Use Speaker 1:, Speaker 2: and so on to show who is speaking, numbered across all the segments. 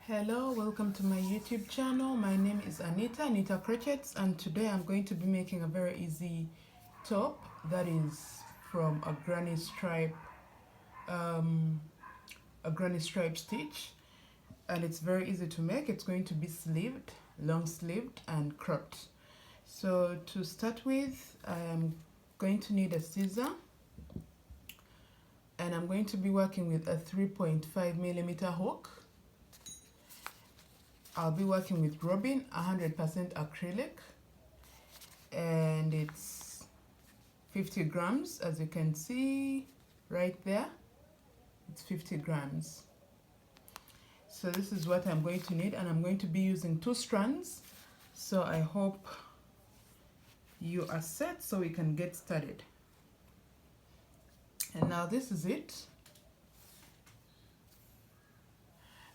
Speaker 1: Hello, welcome to my YouTube channel. My name is Anita Crochets, and today I'm going to be making a very easy top that is from a granny stripe stitch, and it's very easy to make. It's going to be sleeved, long sleeved and cropped. So to start with, I am going to need a scissor, and I'm going to be working with a 3.5mm hook. I'll be working with Robin 100% acrylic, and it's 50 grams, as you can see right there. It's 50 grams. So this is what I'm going to need, and I'm going to be using 2 strands. So I hope you are set so we can get started. And now this is it.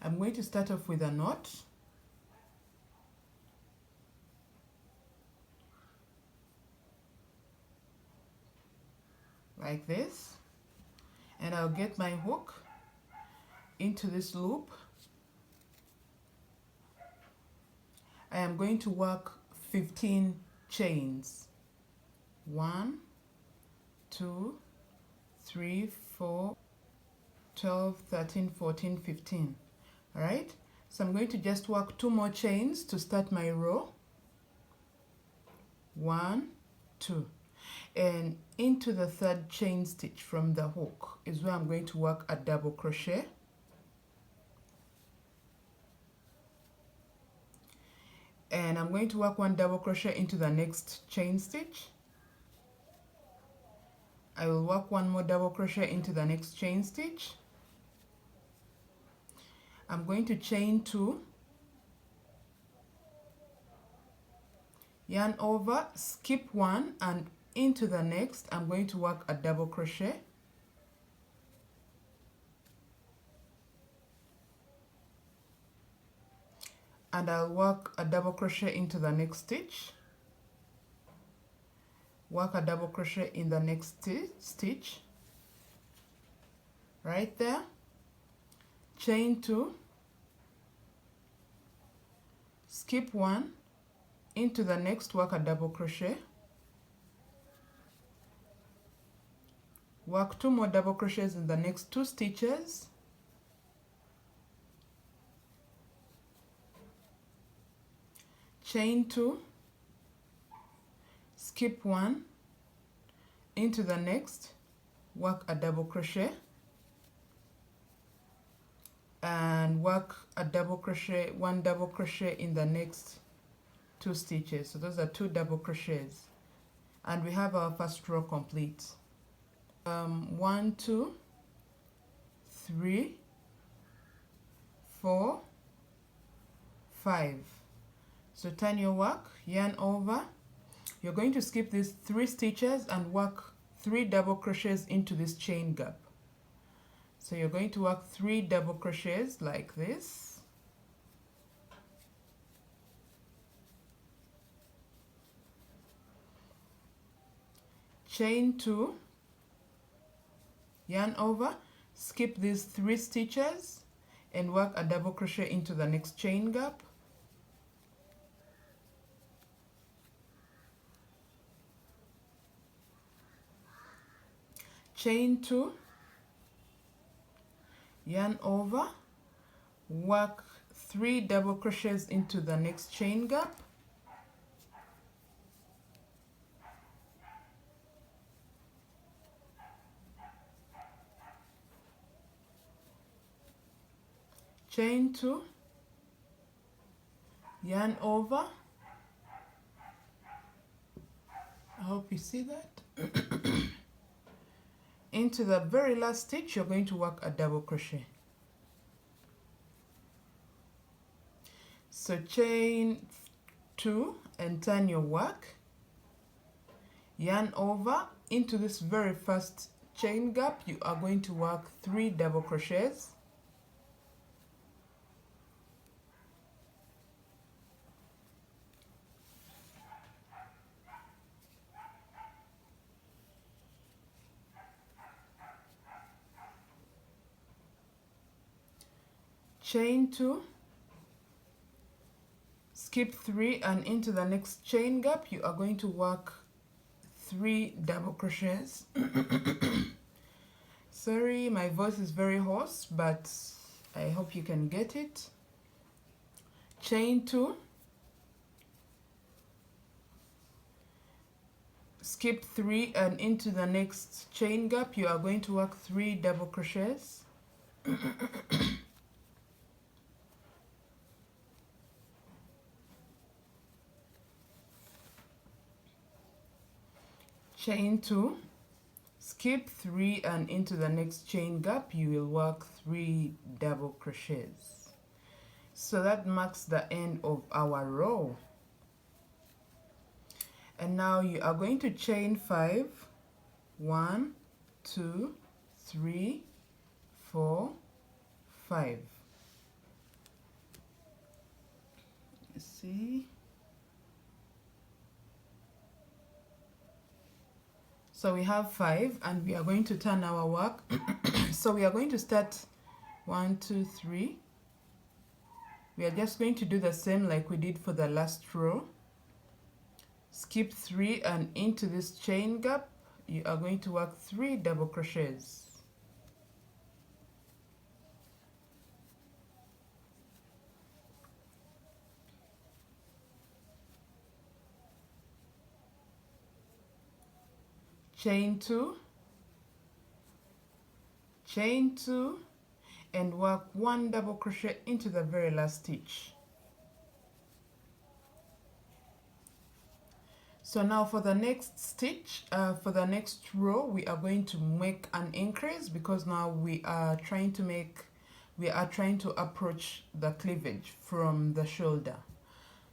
Speaker 1: I'm going to start off with a knot. Like this, and I'll get my hook into this loop. I am going to work 15 chains. 1, 2, 3, 4, 12, 13, 14, 15. All right, so I'm going to just work 2 more chains to start my row. 1, 2. And into the 3rd chain stitch from the hook is where I'm going to work a double crochet. And I'm going to work 1 double crochet into the next chain stitch. I will work 1 more double crochet into the next chain stitch. I'm going to chain 2, yarn over, skip 1, and into the next I'm going to work a double crochet. And I'll work a double crochet into the next stitch. Work a double crochet in the next stitch. Right there. Chain 2. Skip 1. Into the next, work a double crochet. Work 2 more double crochets in the next 2 stitches. Chain 2, skip 1, into the next, work a double crochet, and work a double crochet, 1 double crochet in the next 2 stitches. So those are 2 double crochets, and we have our first row complete. 1, 2, 3, 4, 5. So turn your work, yarn over. You're going to skip these 3 stitches and work 3 double crochets into this chain gap. So you're going to work 3 double crochets like this. Chain 2, yarn over, skip these 3 stitches and work a double crochet into the next chain gap. Chain 2, yarn over, work 3 double crochets into the next chain gap. Chain 2, yarn over. I hope you see that. Into the very last stitch, you're going to work a double crochet. So chain 2 and turn your work, yarn over. Into this very first chain gap, you are going to work 3 double crochets. Chain 2, skip 3 and into the next chain gap you are going to work 3 double crochets. Sorry, my voice is very hoarse, but I hope you can get it. Chain 2, skip 3 and into the next chain gap you are going to work 3 double crochets. Chain 2, skip 3 and into the next chain gap you will work 3 double crochets. So that marks the end of our row. And now you are going to chain 5. 1, 2, 3, 4, 5. You see? So we have 5 and we are going to turn our work. So we are going to start 1, 2, 3. We are just going to do the same like we did for the last row. Skip 3 and into this chain gap you are going to work 3 double crochets. Chain 2, chain 2, and work 1 double crochet into the very last stitch. So now for the next stitch, for the next row, we are going to make an increase because now we are trying to approach the cleavage from the shoulder.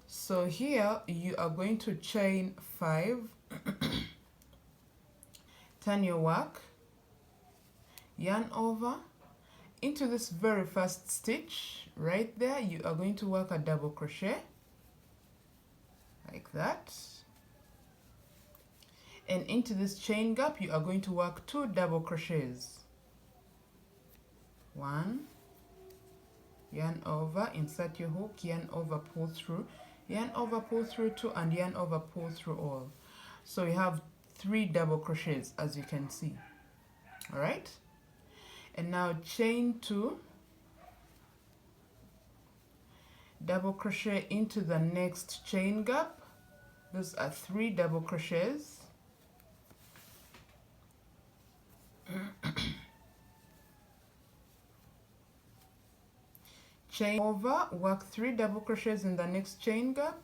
Speaker 1: So here you are going to chain 5, turn your work, yarn over, into this very first stitch right there you are going to work a double crochet like that, and into this chain gap you are going to work 2 double crochets. 1, yarn over, insert your hook, yarn over, pull through, yarn over, pull through 2, and yarn over, pull through all. So we have 3 double crochets as you can see. All right, and now chain 2, double crochet into the next chain gap. Those are 3 double crochets. Chain over, work 3 double crochets in the next chain gap.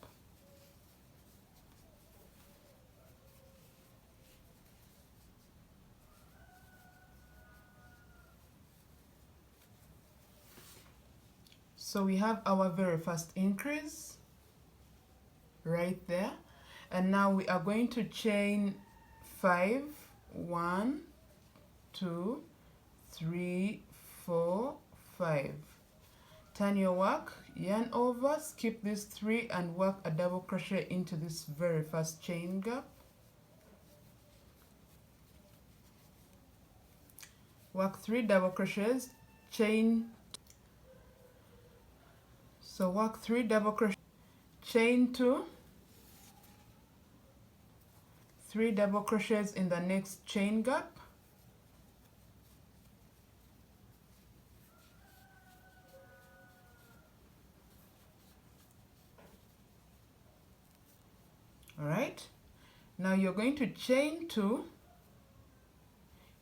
Speaker 1: So we have our very first increase right there, and now we are going to chain 5. 1, 2, 3, 4, 5. Turn your work, yarn over, skip these 3 and work a double crochet into this very first chain gap. Work 3 double crochets, chain. So work 3 double crochet, chain 2, 3 double crochets in the next chain gap. All right, now you're going to chain 2,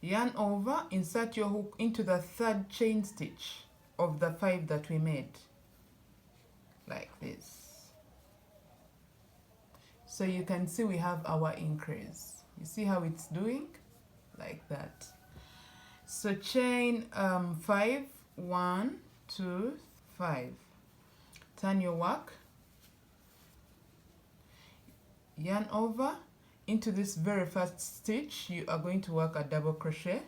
Speaker 1: yarn over, insert your hook into the 3rd chain stitch of the 5 that we made, like this. So you can see we have our increase. You see how it's doing? Like that. So chain 5, 1, 2, 5. Turn your work, yarn over, into this very first stitch you are going to work a double crochet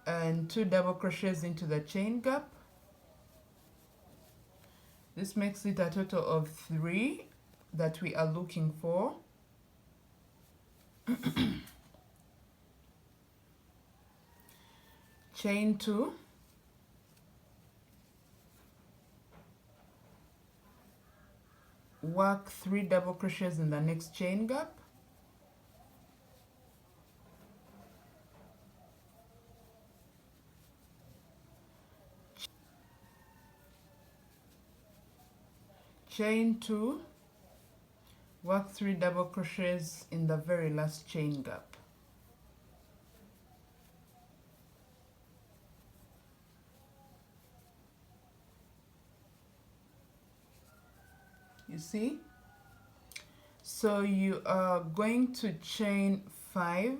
Speaker 1: and 2 double crochets into the chain gap. This makes it a total of 3 that we are looking for. Chain 2, work 3 double crochets in the next chain gap, chain 2, work 3 double crochets in the very last chain gap. You see? So you are going to chain 5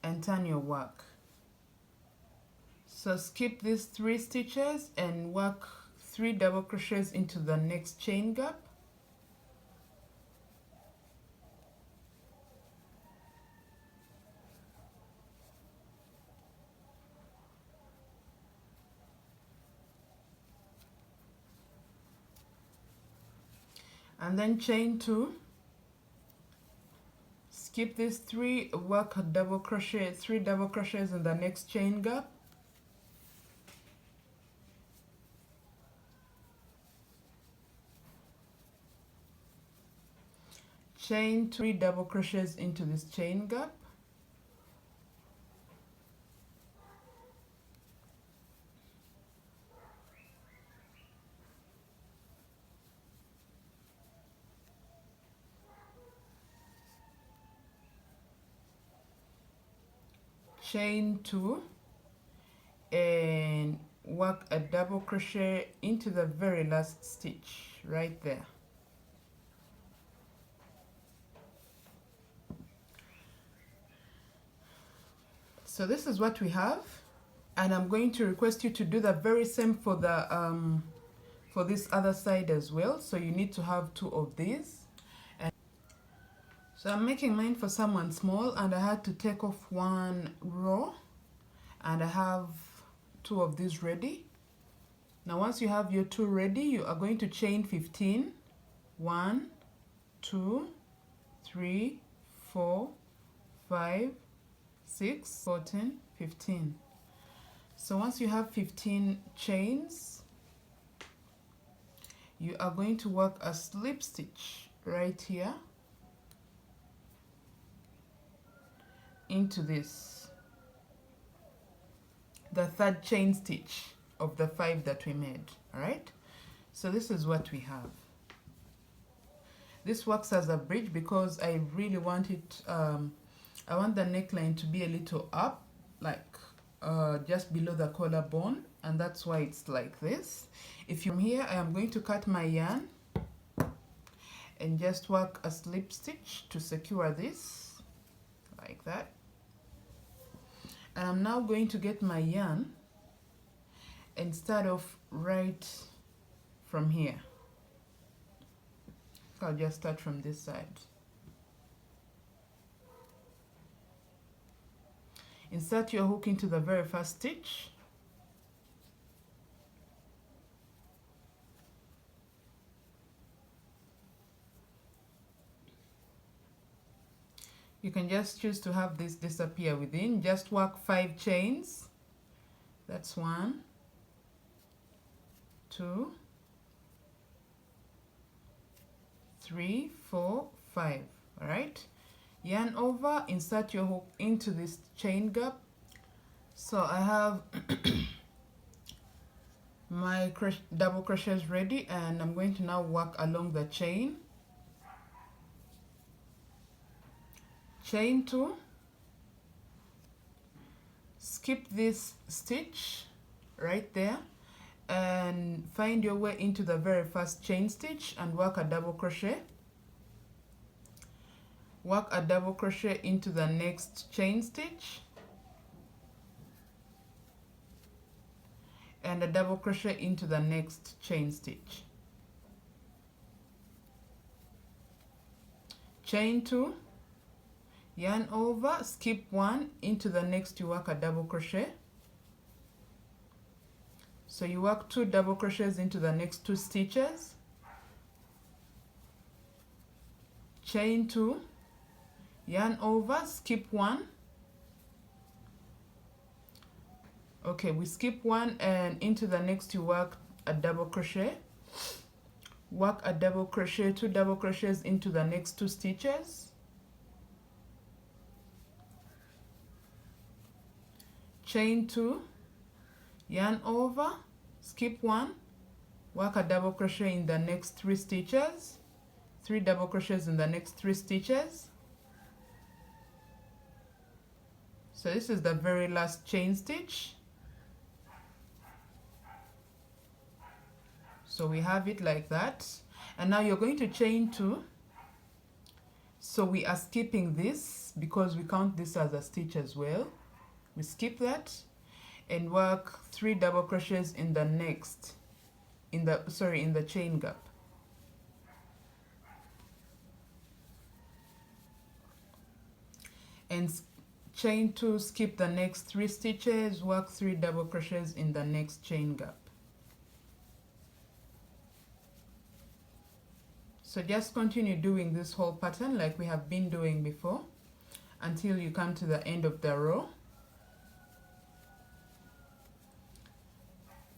Speaker 1: and turn your work. So skip these 3 stitches and work 3 double crochets into the next chain gap. And then chain 2, skip these 3, work a double crochet, 3 double crochets in the next chain gap, chain 3 double crochets into this chain gap, chain 2 and work a double crochet into the very last stitch right there. So this is what we have, and I'm going to request you to do the very same for the for this other side as well. So you need to have 2 of these. And so I'm making mine for someone small, and I had to take off 1 row, and I have 2 of these ready. Now once you have your 2 ready, you are going to chain 15. 1, 2, 3, 4, 5, 6, 14, 15. So once you have 15 chains, you are going to work a slip stitch right here into this, the 3rd chain stitch of the 5 that we made. All right, so this is what we have. This works as a bridge because I really want it, I want the neckline to be a little up, like just below the collarbone, and that's why it's like this. If you're here, I am going to cut my yarn and just work a slip stitch to secure this, like that. And I'm now going to get my yarn and start off right from here. I'll just start from this side. Insert your hook into the very first stitch. You can just choose to have this disappear within. Just work 5 chains. That's 1, 2, 3, 4, 5. All right. Yarn over, insert your hook into this chain gap. So I have my double crochets ready, and I'm going to now work along the chain. Chain 2, skip this stitch right there and find your way into the very first chain stitch and work a double crochet. Work a double crochet into the next chain stitch and a double crochet into the next chain stitch. Chain 2, yarn over, skip 1, into the next you work a double crochet. So you work 2 double crochets into the next 2 stitches. Chain 2, yarn over, skip 1, Okay, we skip one, and into the next you work a double crochet. Work a double crochet, 2 double crochets into the next 2 stitches. Chain 2, yarn over, skip 1, work a double crochet in the next 3 stitches, 3 double crochets in the next 3 stitches. So this is the very last chain stitch. So we have it like that, and now you're going to chain 2. So we are skipping this because we count this as a stitch as well. We skip that and work 3 double crochets in the next, in the chain gap. And chain 2, skip the next 3 stitches, work 3 double crochets in the next chain gap. So just continue doing this whole pattern like we have been doing before until you come to the end of the row.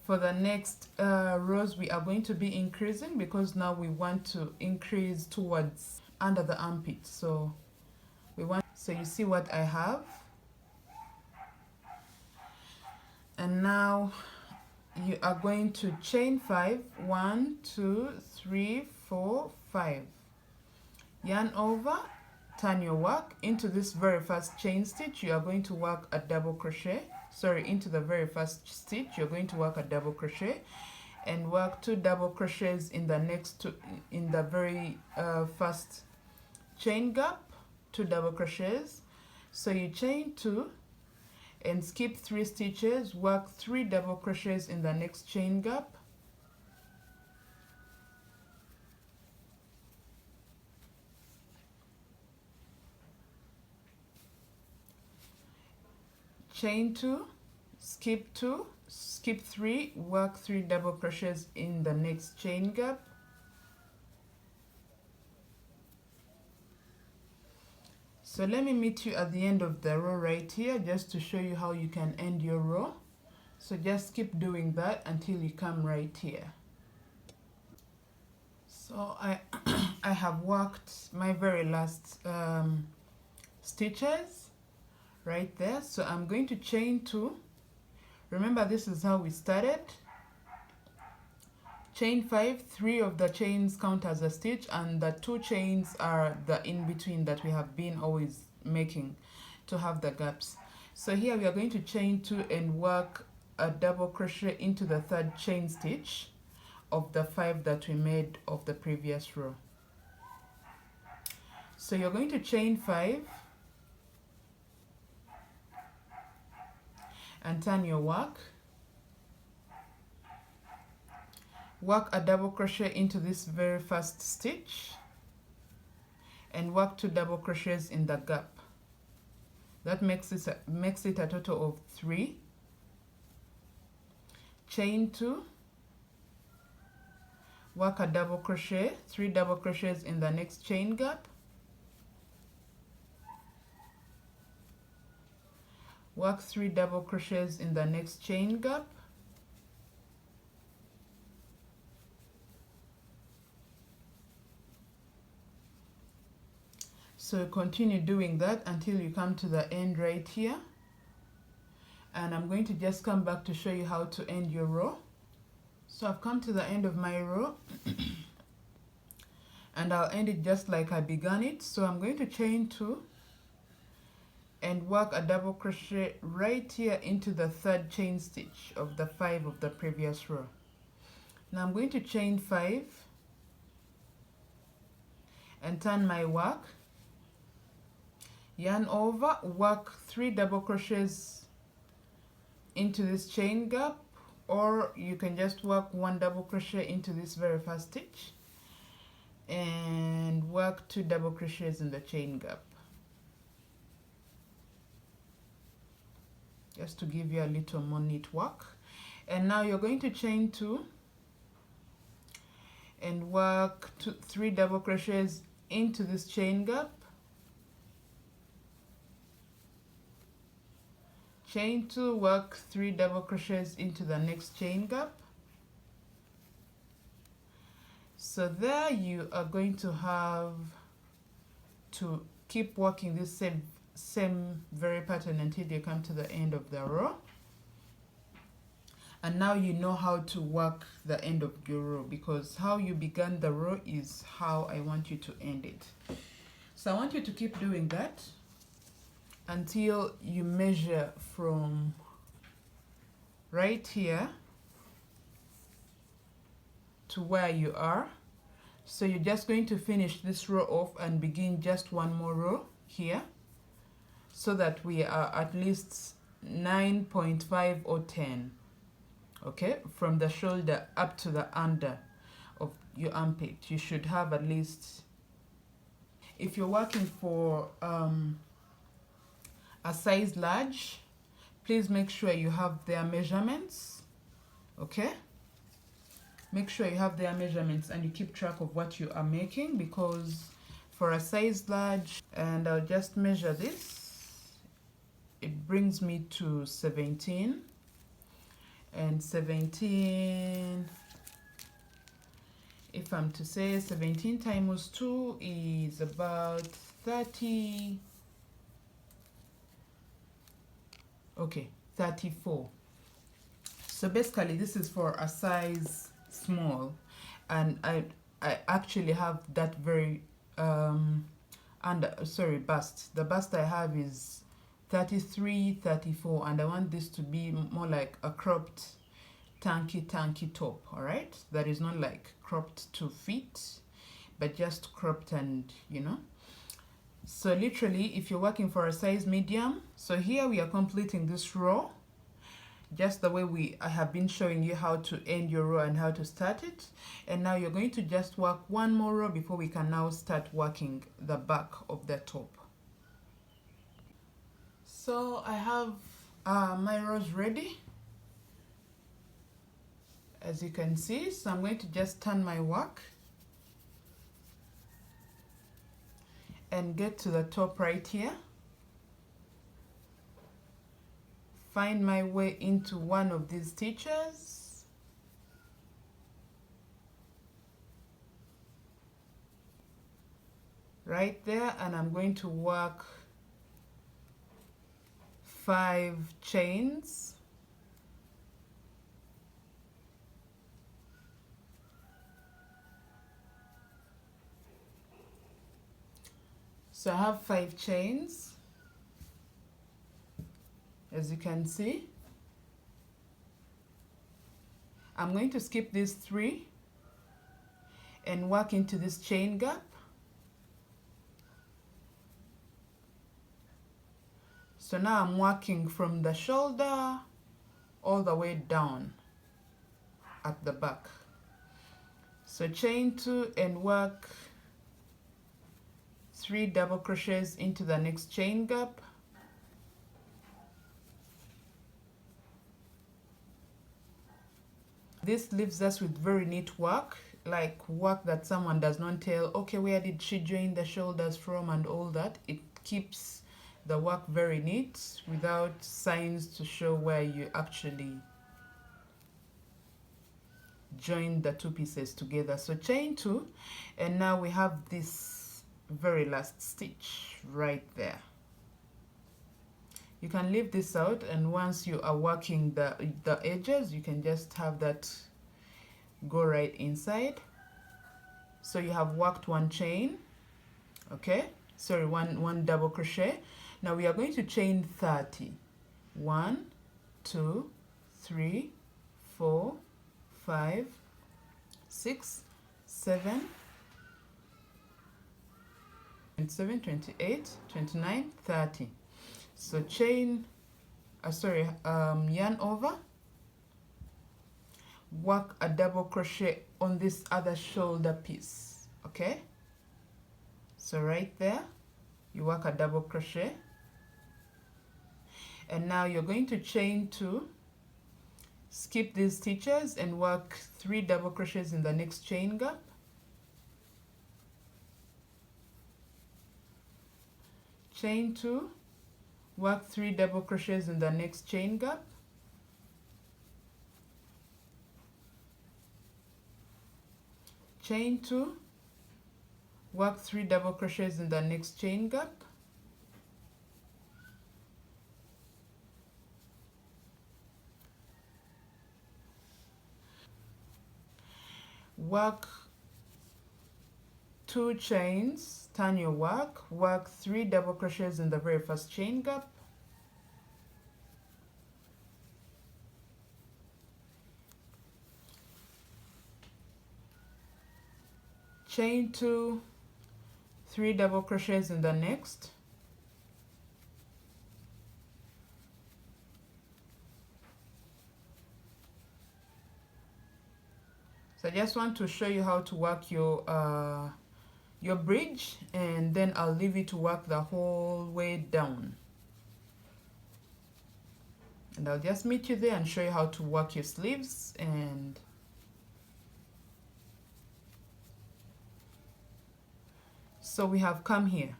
Speaker 1: For the next rows, we are going to be increasing because now we want to increase towards under the armpit. So you see what I have. And now you are going to chain 5, 1, 2, 3, 4, 5. Yarn over, turn your work into this very first chain stitch. You are going to work a double crochet. Into the very first stitch, you're going to work a double crochet and work 2 double crochets in the next in the very first chain gap, 2 double crochets. So you chain 2 and skip 3 stitches, work 3 double crochets in the next chain gap. Chain 2, skip 2, skip 3, work 3 double crochets in the next chain gap. So let me meet you at the end of the row right here just to show you how you can end your row. So just keep doing that until you come right here. So I have worked my very last stitches right there. So I'm going to chain 2. Remember, this is how we started. Chain 5, 3 of the chains count as a stitch, and the 2 chains are the in between that we have been always making to have the gaps. So here we are going to chain 2 and work a double crochet into the 3rd chain stitch of the 5 that we made of the previous row. So you're going to chain 5 and turn your work. Work a double crochet into this very first stitch and work 2 double crochets in the gap. That makes it a total of 3. Chain 2, work a double crochet, 3 double crochets in the next chain gap. Work 3 double crochets in the next chain gap. So continue doing that until you come to the end right here. And I'm going to just come back to show you how to end your row. So I've come to the end of my row and I'll end it just like I began it. So I'm going to chain 2 and work a double crochet right here into the 3rd chain stitch of the 5 of the previous row. Now I'm going to chain 5 and turn my work, yarn over, work 3 double crochets into this chain gap, or you can just work 1 double crochet into this very first stitch and work 2 double crochets in the chain gap, just to give you a little more neat work. And now you're going to chain 2 and work 3 double crochets into this chain gap, chain 2, work 3 double crochets into the next chain gap. So there you are going to have to keep working this same very pattern until you come to the end of the row. And now you know how to work the end of your row, because how you began the row is how I want you to end it. So I want you to keep doing that until you measure from right here to where you are. So you're just going to finish this row off and begin just one more row here, so that we are at least 9.5 or 10. Okay, from the shoulder up to the under of your armpit, you should have at least, if you're working for a size large, please make sure you have their measurements. Okay, make sure you have their measurements and you keep track of what you are making, because for a size large, and I'll just measure this, it brings me to 17. And 17, if I'm to say 17 times 2 is about 30, okay, 34. So basically this is for a size small, and I actually have that very bust. The bust I have is 33, 34, and I want this to be more like a cropped tanky top. All right, that is not like cropped to fit, but just cropped, and you know. So literally, if you're working for a size medium, so here we are completing this row just the way I have been showing you how to end your row and how to start it. And now you're going to just work one more row before we can now start working the back of the top. So I have my rows ready, as you can see. So I'm going to just turn my work and get to the top right here. Find my way into one of these stitches. Right there, and I'm going to work 5 chains. So I have 5 chains, as you can see. I'm going to skip these 3 and work into this chain gap. So now I'm working from the shoulder all the way down at the back. So chain 2 and work 3 double crochets into the next chain gap. This leaves us with very neat work, like work that someone does not tell, okay, where did she join the shoulders from and all that. It keeps the work very neat without signs to show where you actually join the 2 pieces together. So chain 2, and now we have this very last stitch right there. You can leave this out, and once you are working the edges, you can just have that go right inside. So you have worked 1 chain, okay, sorry, one double crochet. Now we are going to chain 30. 1, 2, 3, 4, 5, 6, 7, 27, 28, 29, 30. So chain, yarn over, work a double crochet on this other shoulder piece, okay? So right there, you work a double crochet, and now you're going to chain 2, skip these stitches and work 3 double crochets in the next chain gap. Chain 2, work 3 double crochets in the next chain gap, chain 2, work 3 double crochets in the next chain gap, work 2 chains, turn your work 3 double crochets in the very first chain gap, chain 2, 3 double crochets in the next, so I just want to show you how to work your bridge, and then I'll leave you to work the whole way down, and I'll just meet you there and show you how to work your sleeves. And so we have come here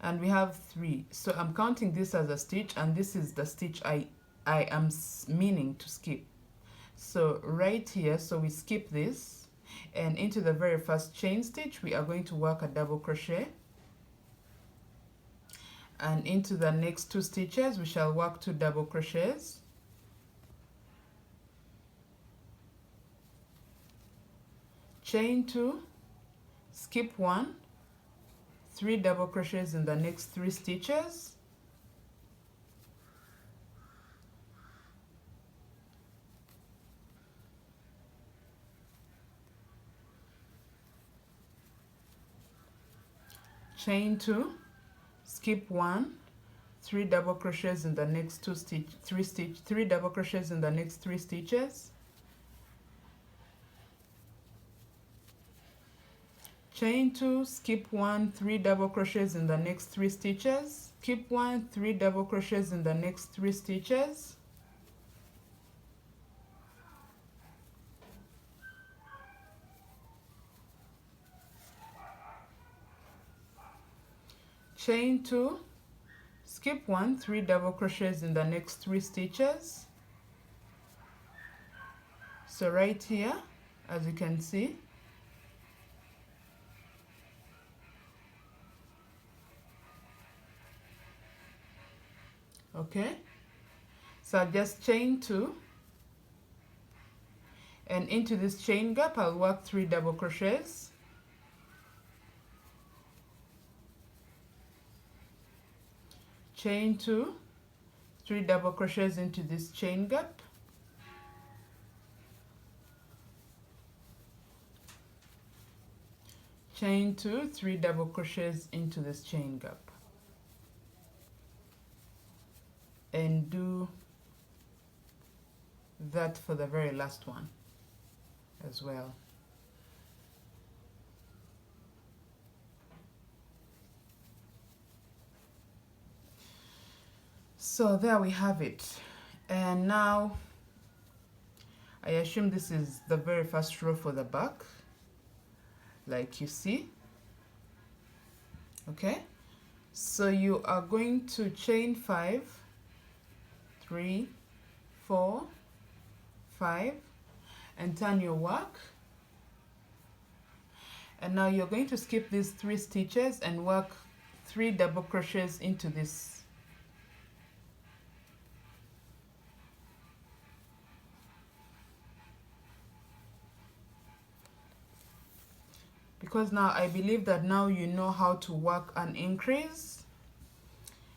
Speaker 1: and we have 3, so I'm counting this as a stitch, and this is the stitch I am meaning to skip. So right here, so we skip this, and into the very first chain stitch we are going to work a double crochet, and into the next 2 stitches we shall work 2 double crochets, chain 2, skip 1, 3 double crochets in the next 3 stitches, chain 2, skip 1, 3 double crochets in the next 3 double crochets in the next 3 stitches, chain 2, skip 1, 3 double crochets in the next 3 stitches, skip 1, 3 double crochets in the next 3 stitches, chain 2, skip 1, 3 double crochets in the next 3 stitches. So right here, as you can see, okay, so I'll just chain 2, and into this chain gap I'll work 3 double crochets, chain 2, 3 double crochets into this chain gap, chain 2, 3 double crochets into this chain gap, and do that for the very last one as well. So there we have it, and now I assume this is the very first row for the back, like you see. Okay, so you are going to chain 5, 3, 4, 5, and turn your work, and now you're going to skip these 3 stitches and work 3 double crochets into this. Because now I believe that now you know how to work an increase.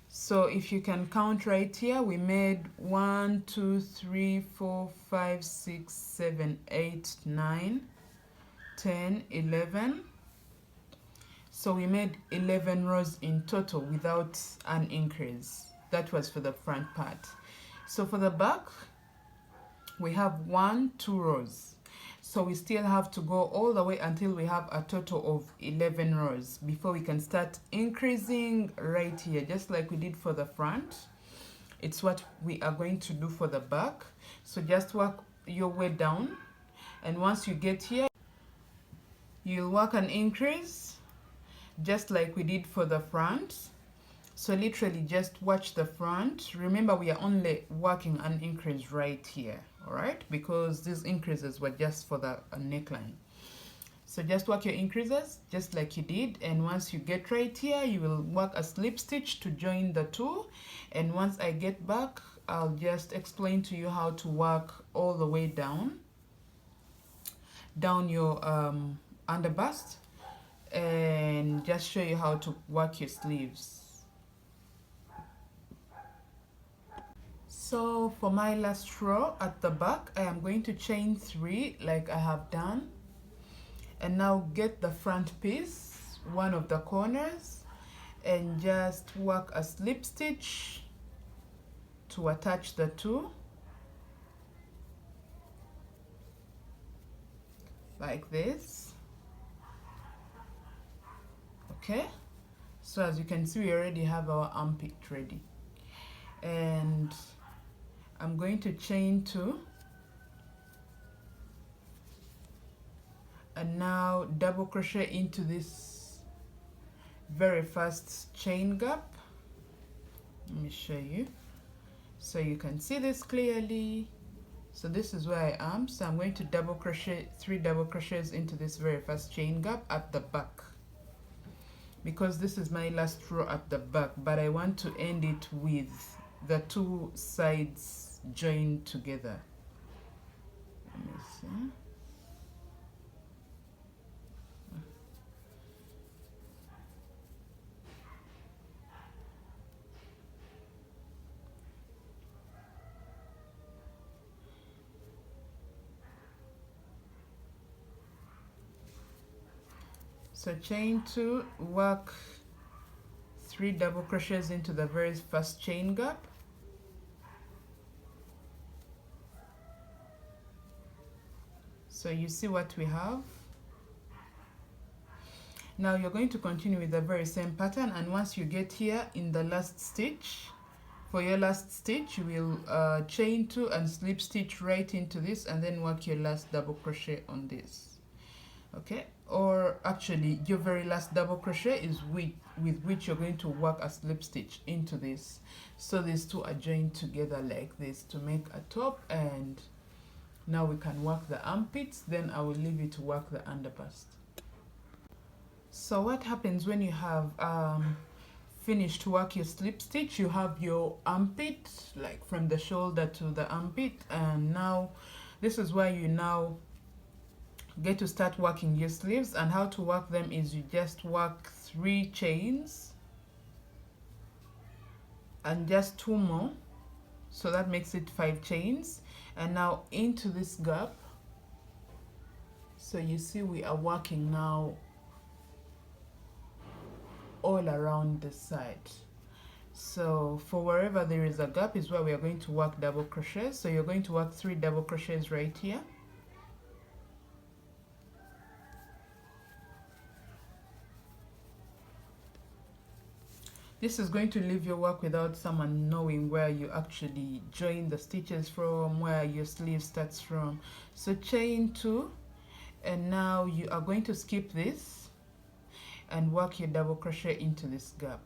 Speaker 1: So if you can count right here, we made 1, 2, 3, 4, 5, 6, 7, 8, 9, 10, 11. So we made 11 rows in total without an increase. That was for the front part. So for the back, we have 1, 2 rows. So we still have to go all the way until we have a total of 11 rows before we can start increasing right here, just like we did for the front. It's what we are going to do for the back. So just work your way down, and once you get here, you'll work an increase just like we did for the front. So literally just watch the front. Remember, we are only working an increase right here, all right, because these increases were just for the neckline. So just work your increases just like you did, and once you get right here, you will work a slip stitch to join the two. And once I get back, I'll just explain to you how to work all the way down your underbust, and just show you how to work your sleeves. So for my last row at the back, I am going to chain 3 like I have done, and now get the front piece, one of the corners, and just work a slip stitch to attach the two, like this. Okay, so as you can see, we already have our armpit ready, and I'm going to chain 2 and now double crochet into this very first chain gap. Let me show you so you can see this clearly. So this is where I am, so I'm going to double crochet 3 double crochets into this very first chain gap at the back, because this is my last row at the back, but I want to end it with the 2 sides joined together. Let me see. So chain 2, work 3 double crochets into the very first chain gap. So you see what we have. Now you're going to continue with the very same pattern, and once you get here in the last stitch, for your last stitch you will chain 2 and slip stitch right into this, and then work your last double crochet on this. Okay, or actually your very last double crochet is with which you're going to work a slip stitch into this. So these two are joined together like this to make a top, and now we can work the armpits, then I will leave you to work the underbust. So what happens when you have finished to work your slip stitch, you have your armpit, like from the shoulder to the armpit, and now this is where you now get to start working your sleeves. And how to work them is you just work 3 chains and just 2 more, so that makes it 5 chains, and now into this gap. So you see we are working now all around the side. So for wherever there is a gap is where we are going to work double crochets. So you're going to work 3 double crochets right here. This is going to leave your work without someone knowing where you actually join the stitches from, where your sleeve starts from. So chain 2, and now you are going to skip this and work your double crochet into this gap.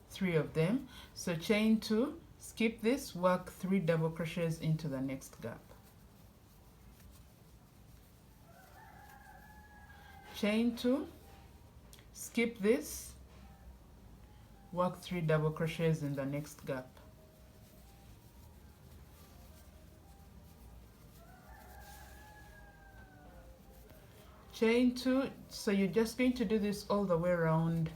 Speaker 1: Three of them. So chain 2, skip this, work 3 double crochets into the next gap. Chain 2, skip this, work 3 double crochets in the next gap. Chain 2, so you're just going to do this all the way around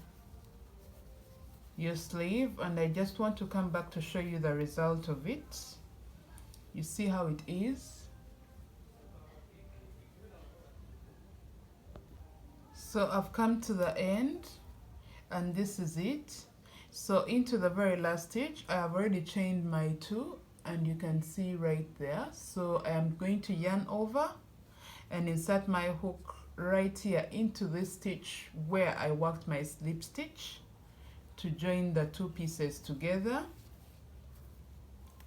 Speaker 1: your sleeve, and I just want to come back to show you the result of it. You see how it is. So I've come to the end, and this is it. So into the very last stitch, I have already chained my 2, and you can see right there. So I am going to yarn over and insert my hook right here into this stitch where I worked my slip stitch to join the 2 pieces together.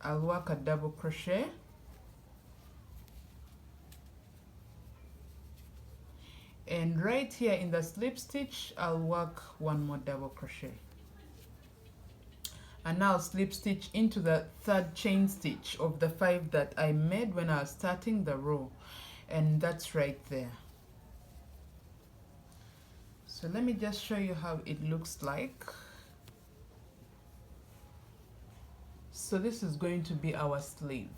Speaker 1: I'll work a double crochet, And right here in the slip stitch, I'll work one more double crochet, and now slip stitch into the third chain stitch of the 5 that I made when I was starting the row, and that's right there. So let me just show you how it looks like. So this is going to be our sleeve.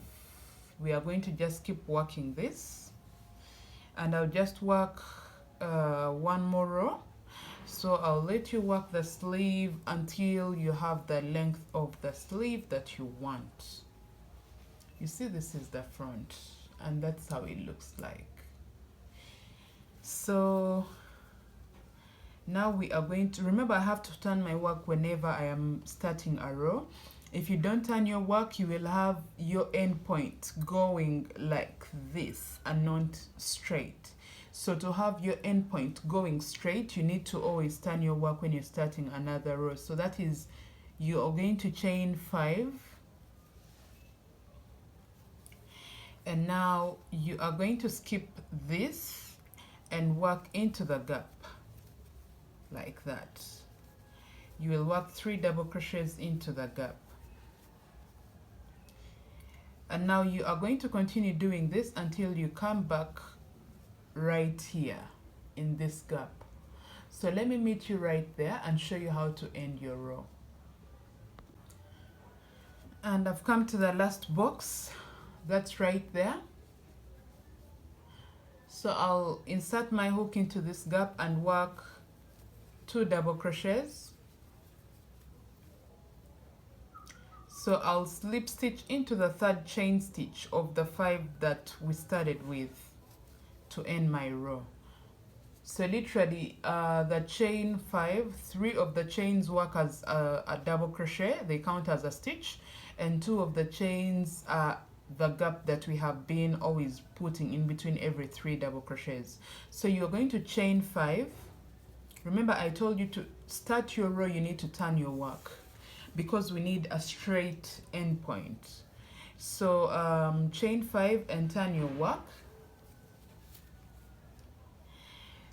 Speaker 1: We are going to just keep working this, and I'll just work one more row. So I'll let you work the sleeve until you have the length of the sleeve that you want. You see, this is the front, and that's how it looks like. So now we are going to, remember, I have to turn my work whenever I am starting a row. If you don't turn your work, you will have your end point going like this and not straight. So to have your end point going straight, you need to always turn your work when you're starting another row. So that is, you are going to chain 5, and now you are going to skip this and work into the gap like that. You will work 3 double crochets into the gap, and now you are going to continue doing this until you come back right here in this gap. So let me meet you right there and show you how to end your row. And I've come to the last box that's right there. So I'll insert my hook into this gap and work 2 double crochets. So I'll slip stitch into the third chain stitch of the 5 that we started with to end my row. So literally the chain 5, 3 of the chains work as a double crochet, they count as a stitch, and 2 of the chains are the gap that we have been always putting in between every 3 double crochets. So you're going to chain 5. Remember, I told you to start your row, you need to turn your work because we need a straight end point. So chain 5 and turn your work.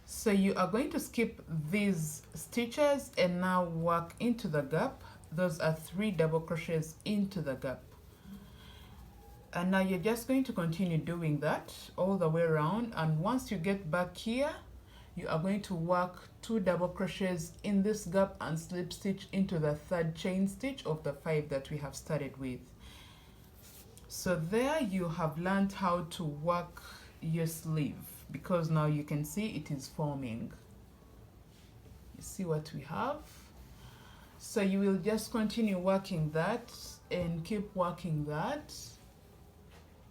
Speaker 1: So you are going to skip these stitches and now work into the gap. Those are 3 double crochets into the gap. And now you're just going to continue doing that all the way around, and once you get back here, you are going to work 2 double crochets in this gap and slip stitch into the third chain stitch of the 5 that we have started with. So there you have learned how to work your sleeve, because now you can see it is forming. You see what we have? So you will just continue working that and keep working that,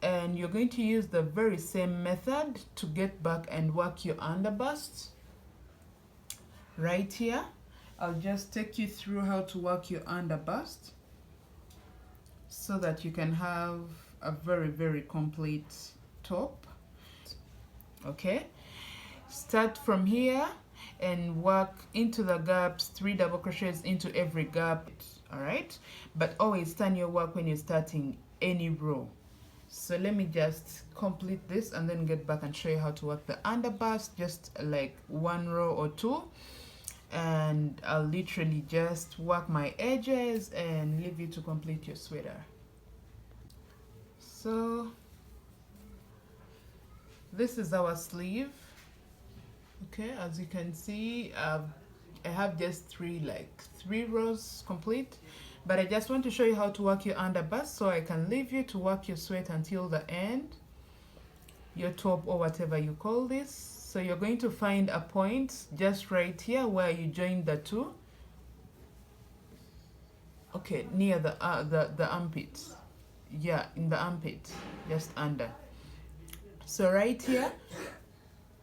Speaker 1: and you're going to use the very same method to get back and work your underbust right here. I'll just take you through how to work your underbust so that you can have a very, very complete top. Okay, start from here and work into the gaps, 3 double crochets into every gap. All right, but always turn your work when you're starting any row. So let me just complete this and then get back and show you how to work the underbust, just like 1 row or 2, and I'll literally just work my edges and leave you to complete your sweater. So this is our sleeve. Okay, as you can see, I have just 3 rows complete, but I just want to show you how to work your underbust so I can leave you to work your sweater until the end, your top or whatever you call this. So you're going to find a point just right here where you join the 2. Okay, near the armpit. Yeah, in the armpit, just under. So right here,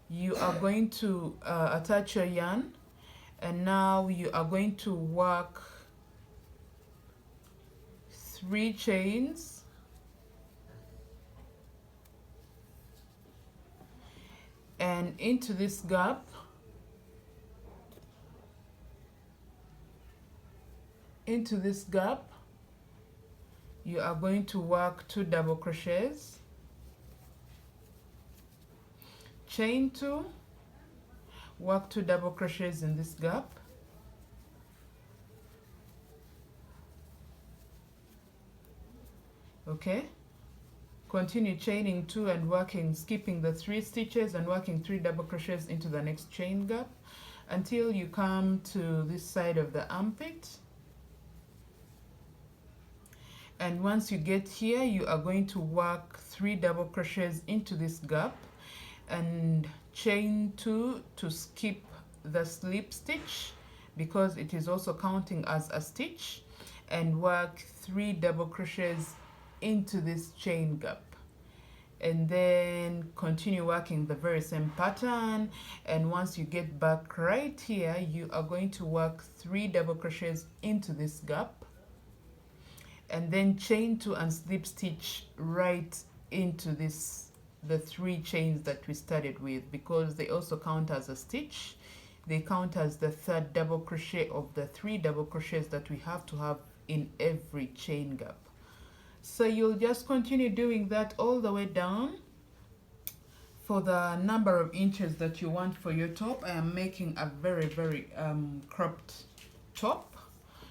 Speaker 1: you are going to attach your yarn, and now you are going to work 3 chains, and into this gap, you are going to work 2 double crochets, chain 2, work 2 double crochets in this gap, okay. Continue chaining 2 and working, skipping the 3 stitches and working 3 double crochets into the next chain gap until you come to this side of the armpit. And once you get here, you are going to work 3 double crochets into this gap and chain 2 to skip the slip stitch because it is also counting as a stitch, and work 3 double crochets into this chain gap, and then continue working the very same pattern. And once you get back right here, you are going to work 3 double crochets into this gap and then chain 2 and slip stitch right into the 3 chains that we started with, because they also count as a stitch. They count as the 3rd double crochet of the 3 double crochets that we have to have in every chain gap. So you'll just continue doing that all the way down for the number of inches that you want for your top. I am making a very cropped top,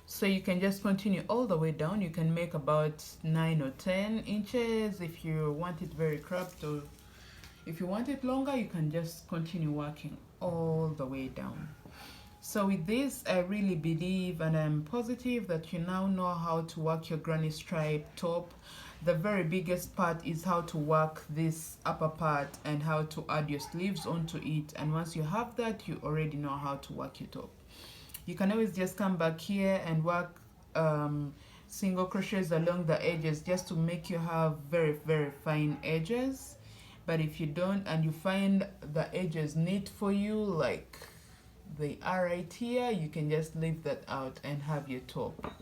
Speaker 1: so you can just continue all the way down. You can make about 9 or 10 inches if you want it very cropped, or if you want it longer, you can just continue working all the way down. So with this, I really believe and I'm positive that you now know how to work your granny stripe top. The very biggest part is how to work this upper part and how to add your sleeves onto it. And once you have that, you already know how to work your top. You can always just come back here and work single crochets along the edges just to make you have very fine edges. But if you don't and you find the edges neat for you, like they are right here, you can just leave that out and have your top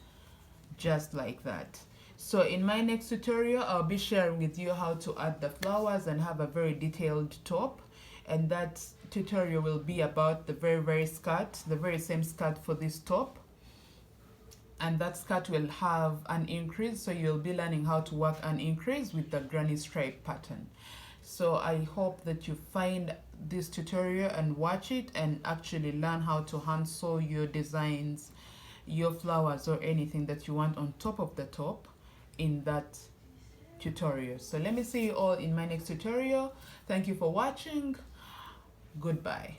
Speaker 1: just like that. So in my next tutorial, I'll be sharing with you how to add the flowers and have a very detailed top, and that tutorial will be about the very skirt, the very same skirt for this top, and that skirt will have an increase, so you'll be learning how to work an increase with the granny stripe pattern. So I hope that you find this tutorial and watch it and actually learn how to hand sew your designs, your flowers or anything that you want on top of the top in that tutorial. So let me see you all in my next tutorial. Thank you for watching. Goodbye.